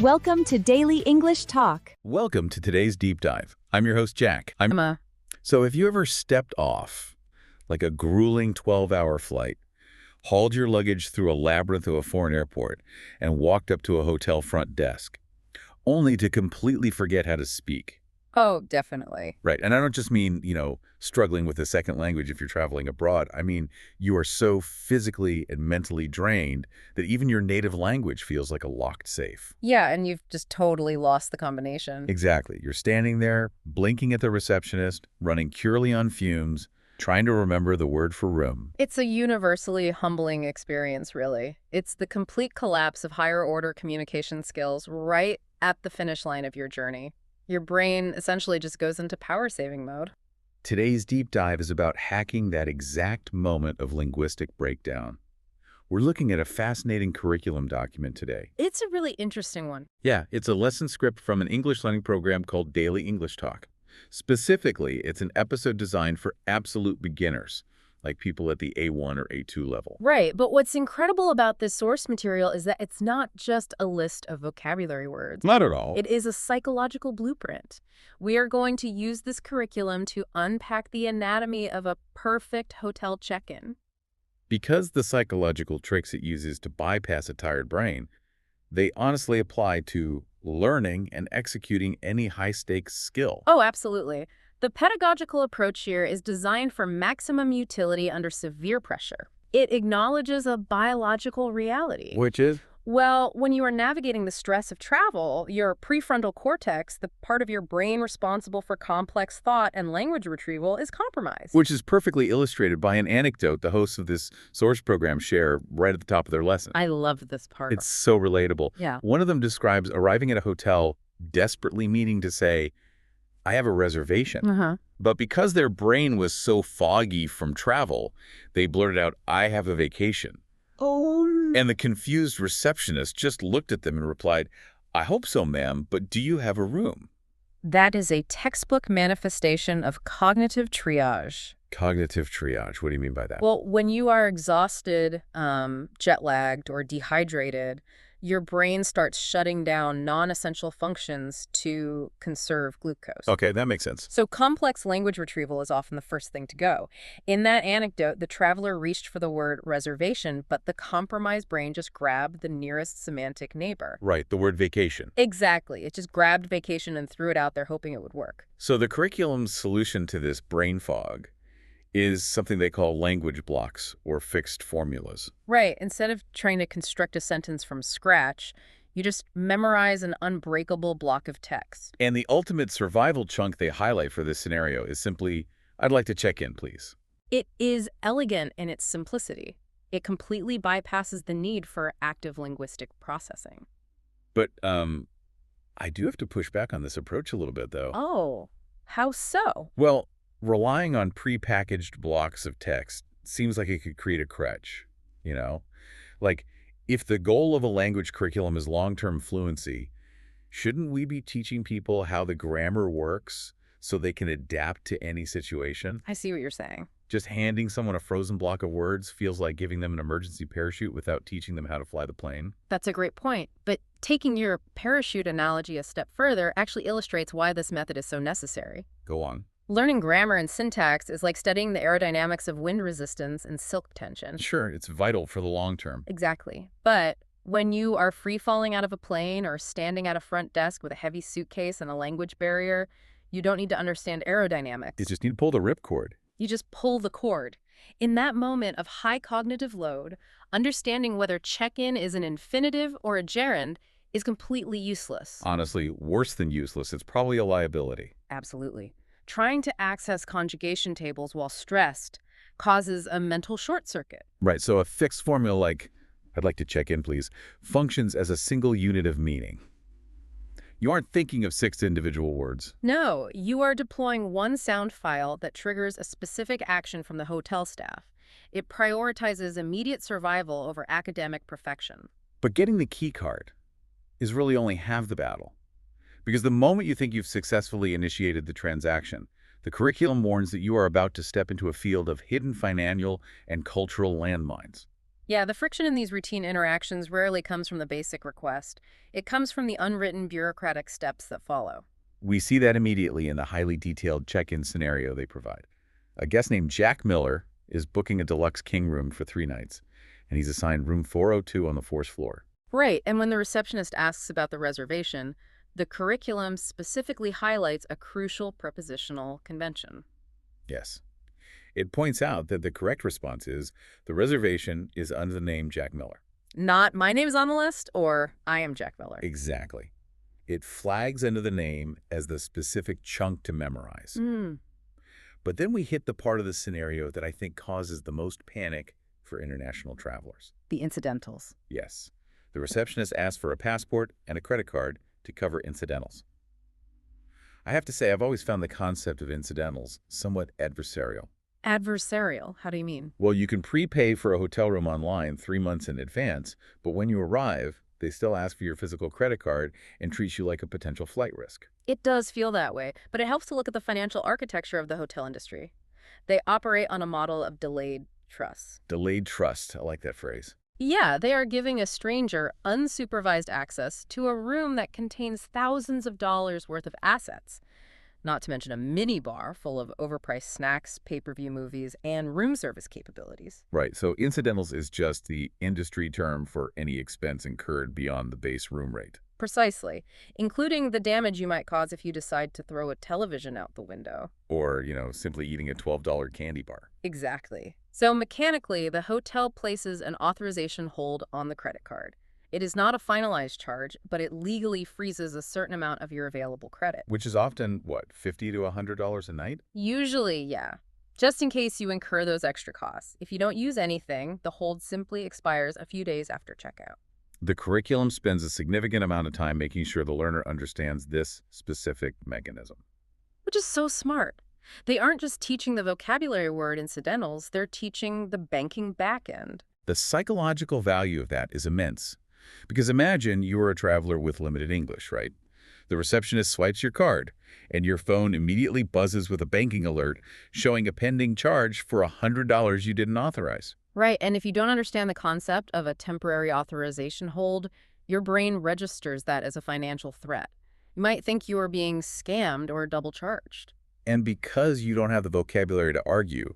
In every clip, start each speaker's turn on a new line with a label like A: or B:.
A: Welcome to Daily English Talk.
B: Welcome to today's deep dive. I'm your host, Jack.
A: Emma.
B: So have you ever stepped off, like a grueling 12-hour flight, hauled your luggage through a labyrinth of a foreign airport, and walked up to a hotel front desk, only to completely forget how to speak?
C: Oh, definitely.
B: Right. And I don't just mean, struggling with a second language if you're traveling abroad. I mean, you are so physically and mentally drained that even your native language feels like a locked safe.
C: Yeah, and you've just totally lost the combination.
B: Exactly. You're standing there, blinking at the receptionist, running purely on fumes, trying to remember the word for room.
C: It's a universally humbling experience, really. It's the complete collapse of higher-order communication skills right at the finish line of your journey. Your brain essentially just goes into power-saving mode.
B: Today's deep dive is about hacking that exact moment of linguistic breakdown. We're looking at a fascinating curriculum document today.
C: It's a really interesting one.
B: Yeah, it's a lesson script from an English learning program called Daily English Talk. Specifically, it's an episode designed for absolute beginners, like people at the A1 or A2 level.
C: Right, but what's incredible about this source material is that it's not just a list of vocabulary words.
B: Not at all.
C: It is a psychological blueprint. We are going to use this curriculum to unpack the anatomy of a perfect hotel check-in.
B: Because the psychological tricks it uses to bypass a tired brain, they honestly apply to learning and executing any high-stakes skill.
C: Oh, absolutely. The pedagogical approach here is designed for maximum utility under severe pressure. It acknowledges a biological reality.
B: Which is?
C: Well, when you are navigating the stress of travel, your prefrontal cortex, the part of your brain responsible for complex thought and language retrieval, is compromised.
B: Which is perfectly illustrated by an anecdote the hosts of this source program share right at the top of their lesson.
C: I love this part.
B: It's so relatable.
C: Yeah.
B: One of them describes arriving at a hotel desperately meaning to say, I have a reservation. But because their brain was so foggy from travel, they blurted out, I have a vacation.
C: Oh.
B: And the confused receptionist just looked at them and replied, I hope so, ma'am, but do you have a room?
C: That is a textbook manifestation of cognitive triage.
B: Cognitive triage. What do you mean by that?
C: Well, when you are exhausted, jet-lagged, or dehydrated, your brain starts shutting down non-essential functions to conserve glucose.
B: Okay, that makes sense.
C: So complex language retrieval is often the first thing to go. In that anecdote, the traveler reached for the word reservation, but the compromised brain just grabbed the nearest semantic neighbor.
B: Right, the word vacation.
C: Exactly. It just grabbed vacation and threw it out there hoping it would work.
B: So the curriculum's solution to this brain fog is something they call language blocks or fixed formulas.
C: Right. Instead of trying to construct a sentence from scratch, you just memorize an unbreakable block of text.
B: And the ultimate survival chunk they highlight for this scenario is simply, I'd like to check in, please.
C: It is elegant in its simplicity. It completely bypasses the need for active linguistic processing.
B: But I do have to push back on this approach a little bit, though.
C: Oh, how so?
B: Well, relying on prepackaged blocks of text seems like it could create a crutch, Like, if the goal of a language curriculum is long-term fluency, shouldn't we be teaching people how the grammar works so they can adapt to any situation?
C: I see what you're saying.
B: Just handing someone a frozen block of words feels like giving them an emergency parachute without teaching them how to fly the plane.
C: That's a great point. But taking your parachute analogy a step further actually illustrates why this method is so necessary.
B: Go on.
C: Learning grammar and syntax is like studying the aerodynamics of wind resistance and silk tension.
B: Sure, it's vital for the long term.
C: Exactly. But when you are free-falling out of a plane or standing at a front desk with a heavy suitcase and a language barrier, you don't need to understand aerodynamics.
B: You just need to pull the ripcord.
C: You just pull the cord. In that moment of high cognitive load, understanding whether check-in is an infinitive or a gerund is completely useless.
B: Honestly, worse than useless. It's probably a liability.
C: Absolutely. Trying to access conjugation tables while stressed causes a mental short circuit.
B: Right, so a fixed formula like, I'd like to check in, please, functions as a single unit of meaning. You aren't thinking of 6 individual words.
C: No, you are deploying one sound file that triggers a specific action from the hotel staff. It prioritizes immediate survival over academic perfection.
B: But getting the key card is really only half the battle. Because the moment you think you've successfully initiated the transaction, the curriculum warns that you are about to step into a field of hidden financial and cultural landmines.
C: Yeah, the friction in these routine interactions rarely comes from the basic request. It comes from the unwritten bureaucratic steps that follow.
B: We see that immediately in the highly detailed check-in scenario they provide. A guest named Jack Miller is booking a deluxe king room for 3 nights, and he's assigned room 402 on the 4th floor.
C: Right, and when the receptionist asks about the reservation, the curriculum specifically highlights a crucial prepositional convention.
B: Yes. It points out that the correct response is the reservation is under the name Jack Miller.
C: Not my name's on the list or I am Jack Miller.
B: Exactly. It flags under the name as the specific chunk to memorize. But then we hit the part of the scenario that I think causes the most panic for international travelers.
C: The incidentals.
B: Yes. The receptionist asks for a passport and a credit card to cover incidentals. I have to say, I've always found the concept of incidentals somewhat adversarial.
C: Adversarial, how do you mean?
B: Well, you can prepay for a hotel room online 3 months in advance, but when you arrive, they still ask for your physical credit card and treat you like a potential flight risk.
C: It does feel that way, but it helps to look at the financial architecture of the hotel industry. They operate on a model of delayed trust.
B: Delayed trust. I like that phrase.
C: Yeah, they are giving a stranger unsupervised access to a room that contains thousands of dollars worth of assets, not to mention a mini bar full of overpriced snacks, pay-per-view movies, and room service capabilities.
B: Right. So incidentals is just the industry term for any expense incurred beyond the base room rate.
C: Precisely, including the damage you might cause if you decide to throw a television out the window.
B: Or, simply eating a $12 candy bar.
C: Exactly. So mechanically, the hotel places an authorization hold on the credit card. It is not a finalized charge, but it legally freezes a certain amount of your available credit.
B: Which is often, what, $50 to $100 a night?
C: Usually, yeah. Just in case you incur those extra costs. If you don't use anything, the hold simply expires a few days after checkout.
B: The curriculum spends a significant amount of time making sure the learner understands this specific mechanism.
C: Which is so smart. They aren't just teaching the vocabulary word incidentals, they're teaching the banking back end.
B: The psychological value of that is immense. Because imagine you are a traveler with limited English, right? The receptionist swipes your card, and your phone immediately buzzes with a banking alert showing a pending charge for $100 you didn't authorize.
C: Right, and if you don't understand the concept of a temporary authorization hold, your brain registers that as a financial threat. You might think you are being scammed or double charged.
B: And because you don't have the vocabulary to argue,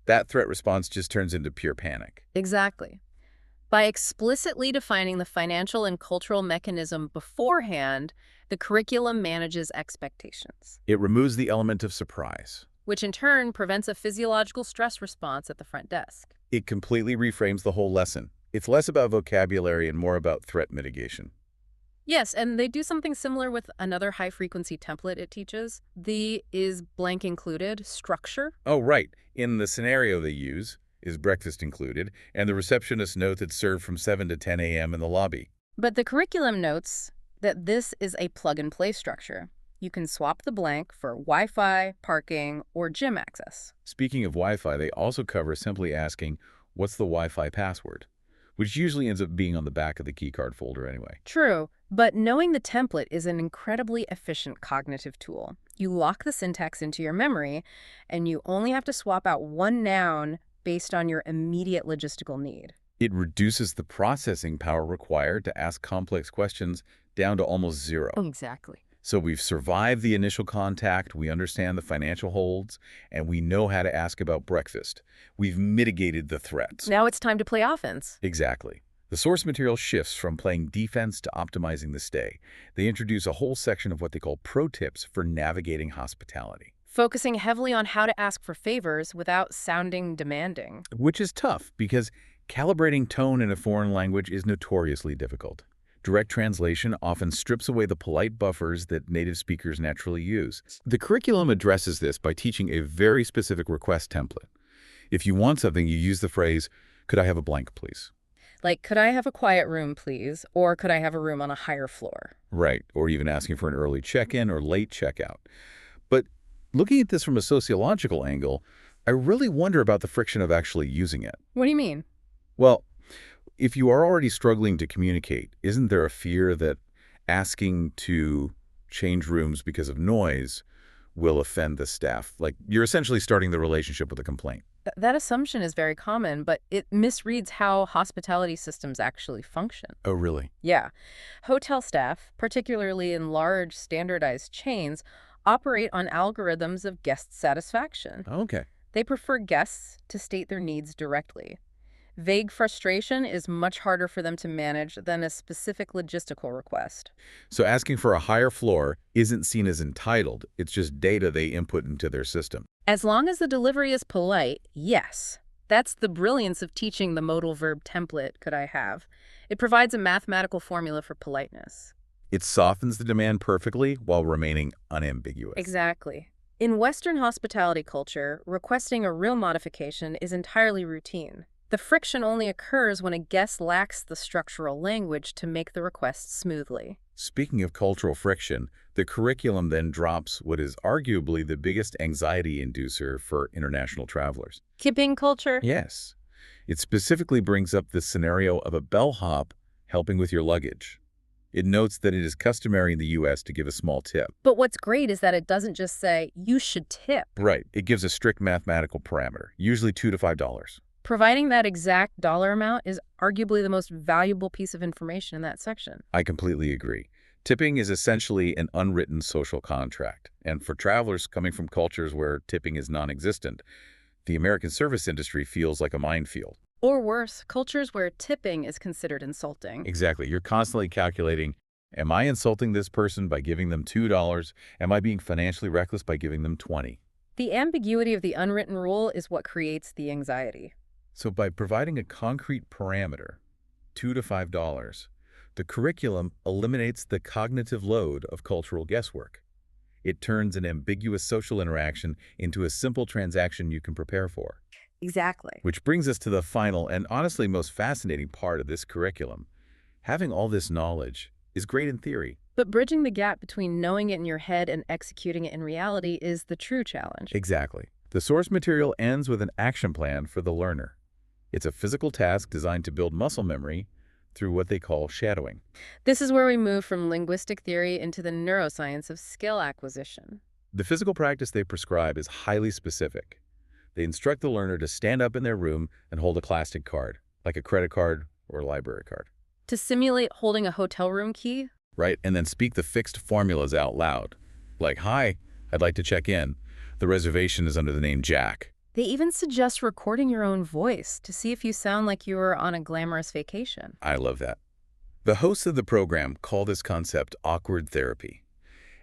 B: that threat response just turns into pure panic.
C: Exactly. By explicitly defining the financial and cultural mechanism beforehand, the curriculum manages expectations,
B: It removes the element of surprise.
C: which in turn prevents a physiological stress response at the front desk.
B: It completely reframes the whole lesson. It's less about vocabulary and more about threat mitigation.
C: Yes, and they do something similar with another high-frequency template it teaches, the is blank included structure.
B: Oh, right. In the scenario they use, is breakfast included, and the receptionist notes it's served from 7 to 10 a.m. in the lobby.
C: But the curriculum notes that this is a plug-and-play structure. You can swap the blank for Wi-Fi, parking, or gym access.
B: Speaking of Wi-Fi, they also cover simply asking, what's the Wi-Fi password? Which usually ends up being on the back of the keycard folder anyway.
C: True, but knowing the template is an incredibly efficient cognitive tool. You lock the syntax into your memory, and you only have to swap out one noun based on your immediate logistical need.
B: It reduces the processing power required to ask complex questions down to almost zero.
C: Exactly.
B: So we've survived the initial contact, we understand the financial holds, and we know how to ask about breakfast. We've mitigated the threats.
C: Now it's time to play offense.
B: Exactly. The source material shifts from playing defense to optimizing the stay. They introduce a whole section of what they call pro tips for navigating hospitality.
C: Focusing heavily on how to ask for favors without sounding demanding.
B: Which is tough because calibrating tone in a foreign language is notoriously difficult. Direct translation often strips away the polite buffers that native speakers naturally use. The curriculum addresses this by teaching a very specific request template. If you want something, you use the phrase, "Could I have a blank, please?"
C: Like, could I have a quiet room, please? Or could I have a room on a higher floor?
B: Right, or even asking for an early check-in or late checkout. But looking at this from a sociological angle, I really wonder about the friction of actually using it.
C: What do you mean?
B: Well, if you are already struggling to communicate, isn't there a fear that asking to change rooms because of noise will offend the staff? Like, you're essentially starting the relationship with a complaint.
C: That assumption is very common, but it misreads how hospitality systems actually function.
B: Oh, really?
C: Yeah. Hotel staff, particularly in large standardized chains, operate on algorithms of guest satisfaction.
B: Okay.
C: They prefer guests to state their needs directly. Vague frustration is much harder for them to manage than a specific logistical request.
B: So asking for a higher floor isn't seen as entitled. It's just data they input into their system.
C: As long as the delivery is polite, yes. That's the brilliance of teaching the modal verb template, could I have. It provides a mathematical formula for politeness.
B: It softens the demand perfectly while remaining unambiguous.
C: Exactly. In Western hospitality culture, requesting a real modification is entirely routine. The friction only occurs when a guest lacks the structural language to make the request smoothly.
B: Speaking of cultural friction, the curriculum then drops what is arguably the biggest anxiety inducer for international travelers.
C: Kipping culture?
B: Yes. It specifically brings up the scenario of a bellhop helping with your luggage. It notes that it is customary in the U.S. to give a small tip.
C: But what's great is that it doesn't just say, you should tip.
B: Right. It gives a strict mathematical parameter, usually $2 to $5.
C: Providing that exact dollar amount is arguably the most valuable piece of information in that section.
B: I completely agree. Tipping is essentially an unwritten social contract. And for travelers coming from cultures where tipping is non-existent, the American service industry feels like a minefield.
C: Or worse, cultures where tipping is considered insulting.
B: Exactly. You're constantly calculating, am I insulting this person by giving them $2? Am I being financially reckless by giving them $20?
C: The ambiguity of the unwritten rule is what creates the anxiety.
B: So by providing a concrete parameter, $2 to $5, the curriculum eliminates the cognitive load of cultural guesswork. It turns an ambiguous social interaction into a simple transaction you can prepare for.
C: Exactly.
B: Which brings us to the final and honestly most fascinating part of this curriculum. Having all this knowledge is great in theory.
C: But bridging the gap between knowing it in your head and executing it in reality is the true challenge.
B: Exactly. The source material ends with an action plan for the learner. It's a physical task designed to build muscle memory through what they call shadowing.
C: This is where we move from linguistic theory into the neuroscience of skill acquisition.
B: The physical practice they prescribe is highly specific. They instruct the learner to stand up in their room and hold a plastic card, like a credit card or a library card.
C: To simulate holding a hotel room key?
B: Right, and then speak the fixed formulas out loud. Like, hi, I'd like to check in. The reservation is under the name Jack.
C: They even suggest recording your own voice to see if you sound like you were on a glamorous vacation.
B: I love that. The hosts of the program call this concept awkward therapy.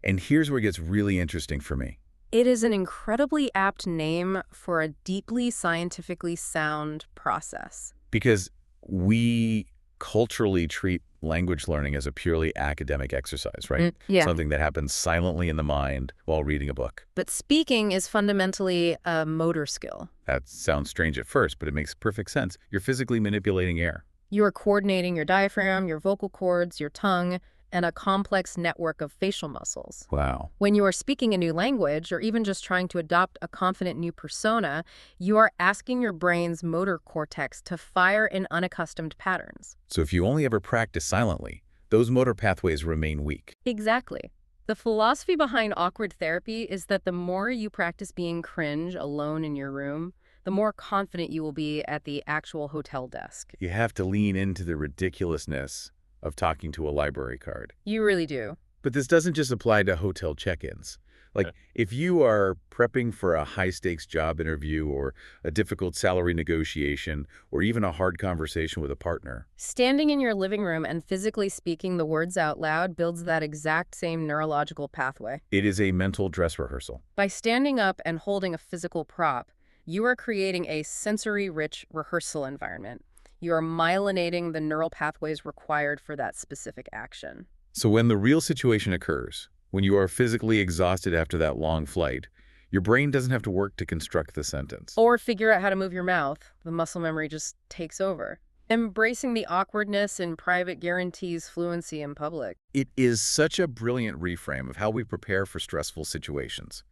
B: And here's where it gets really interesting for me.
C: It is an incredibly apt name for a deeply scientifically sound process.
B: Because we culturally treat language learning as a purely academic exercise, right?
C: Yeah.
B: Something that happens silently in the mind while reading a book.
C: But speaking is fundamentally a motor skill.
B: That sounds strange at first, but it makes perfect sense. You're physically manipulating air.
C: You are coordinating your diaphragm, your vocal cords, your tongue, and a complex network of facial muscles.
B: Wow.
C: When you are speaking a new language, or even just trying to adopt a confident new persona, you are asking your brain's motor cortex to fire in unaccustomed patterns.
B: So if you only ever practice silently, those motor pathways remain weak.
C: Exactly. The philosophy behind awkward therapy is that the more you practice being cringe alone in your room, the more confident you will be at the actual hotel desk.
B: You have to lean into the ridiculousness of talking to a library card.
C: You really do.
B: But this doesn't just apply to hotel check-ins. Like, if you are prepping for a high-stakes job interview or a difficult salary negotiation or even a hard conversation with a partner.
C: Standing in your living room and physically speaking the words out loud builds that exact same neurological pathway.
B: It is a mental dress rehearsal.
C: By standing up and holding a physical prop, you are creating a sensory-rich rehearsal environment. You are myelinating the neural pathways required for that specific action.
B: So when the real situation occurs, when you are physically exhausted after that long flight, your brain doesn't have to work to construct the sentence.
C: Or figure out how to move your mouth. The muscle memory just takes over. Embracing the awkwardness in private guarantees fluency in public.
B: It is such a brilliant reframe of how we prepare for stressful situations.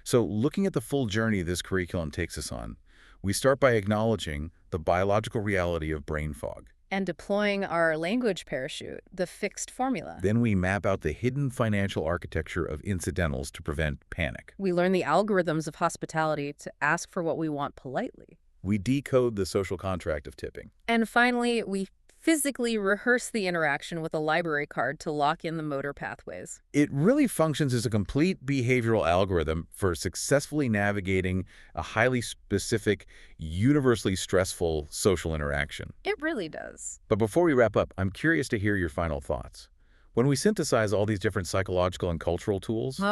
B: So looking at the full journey this curriculum takes us on, we start by acknowledging the biological reality of brain fog.
C: And deploying our language parachute, the fixed formula.
B: Then we map out the hidden financial architecture of incidentals to prevent panic.
C: We learn the algorithms of hospitality to ask for what we want politely.
B: We decode the social contract of tipping.
C: And finally, we physically rehearse the interaction with a library card to lock in the motor pathways.
B: It really functions as a complete behavioral algorithm for successfully navigating a highly specific, universally stressful social interaction.
C: It really does.
B: But before we wrap up, I'm curious to hear your final thoughts. When we synthesize all these different psychological and cultural tools,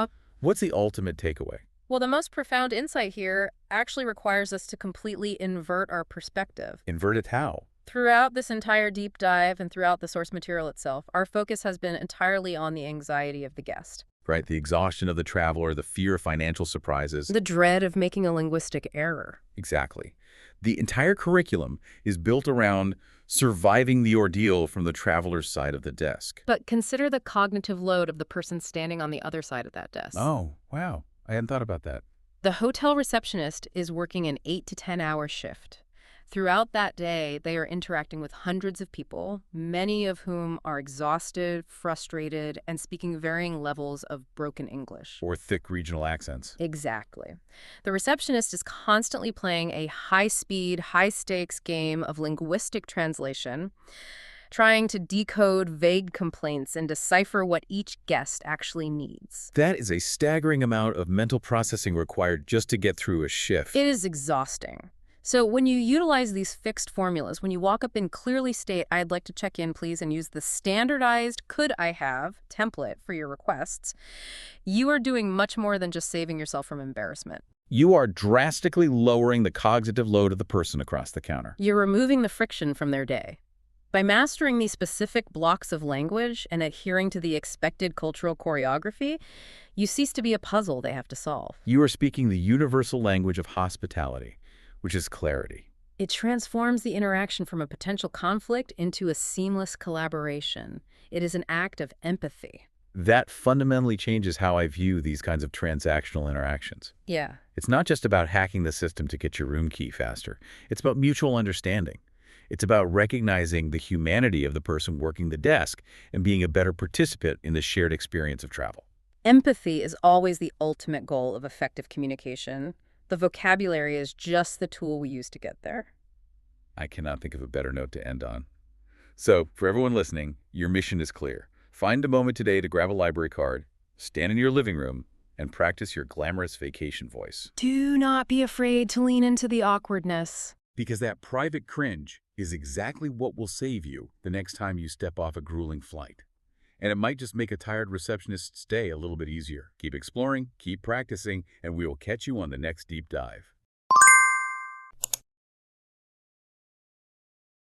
B: what's the ultimate takeaway?
C: Well, the most profound insight here actually requires us to completely invert our perspective.
B: Invert it how?
C: Throughout this entire deep dive and throughout the source material itself, our focus has been entirely on the anxiety of the guest.
B: Right, the exhaustion of the traveler, the fear of financial surprises.
C: The dread of making a linguistic error.
B: Exactly. The entire curriculum is built around surviving the ordeal from the traveler's side of the desk.
C: But consider the cognitive load of the person standing on the other side of that desk.
B: Oh, wow. I hadn't thought about that.
C: The hotel receptionist is working an 8 to 10-hour shift. Throughout that day, they are interacting with hundreds of people, many of whom are exhausted, frustrated, and speaking varying levels of broken English.
B: Or thick regional accents.
C: Exactly. The receptionist is constantly playing a high-speed, high-stakes game of linguistic translation, trying to decode vague complaints and decipher what each guest actually needs.
B: That is a staggering amount of mental processing required just to get through a shift.
C: It is exhausting. So when you utilize these fixed formulas, when you walk up and clearly state, "I'd like to check in, please," and use the standardized "could I have" template for your requests, you are doing much more than just saving yourself from embarrassment.
B: You are drastically lowering the cognitive load of the person across the counter.
C: You're removing the friction from their day. By mastering these specific blocks of language and adhering to the expected cultural choreography, you cease to be a puzzle they have to solve.
B: You are speaking the universal language of hospitality, which is clarity.
C: It transforms the interaction from a potential conflict into a seamless collaboration. It is an act of empathy.
B: That fundamentally changes how I view these kinds of transactional interactions.
C: Yeah.
B: It's not just about hacking the system to get your room key faster. It's about mutual understanding. It's about recognizing the humanity of the person working the desk and being a better participant in the shared experience of travel.
C: Empathy is always the ultimate goal of effective communication. The vocabulary is just the tool we use to get there.
B: I cannot think of a better note to end on. So, for everyone listening, your mission is clear. Find a moment today to grab a library card, stand in your living room, and practice your glamorous vacation voice.
C: Do not be afraid to lean into the awkwardness.
B: Because that private cringe is exactly what will save you the next time you step off a grueling flight. And it might just make a tired receptionist's day a little bit easier. Keep exploring, keep practicing, and we will catch you on the next deep dive.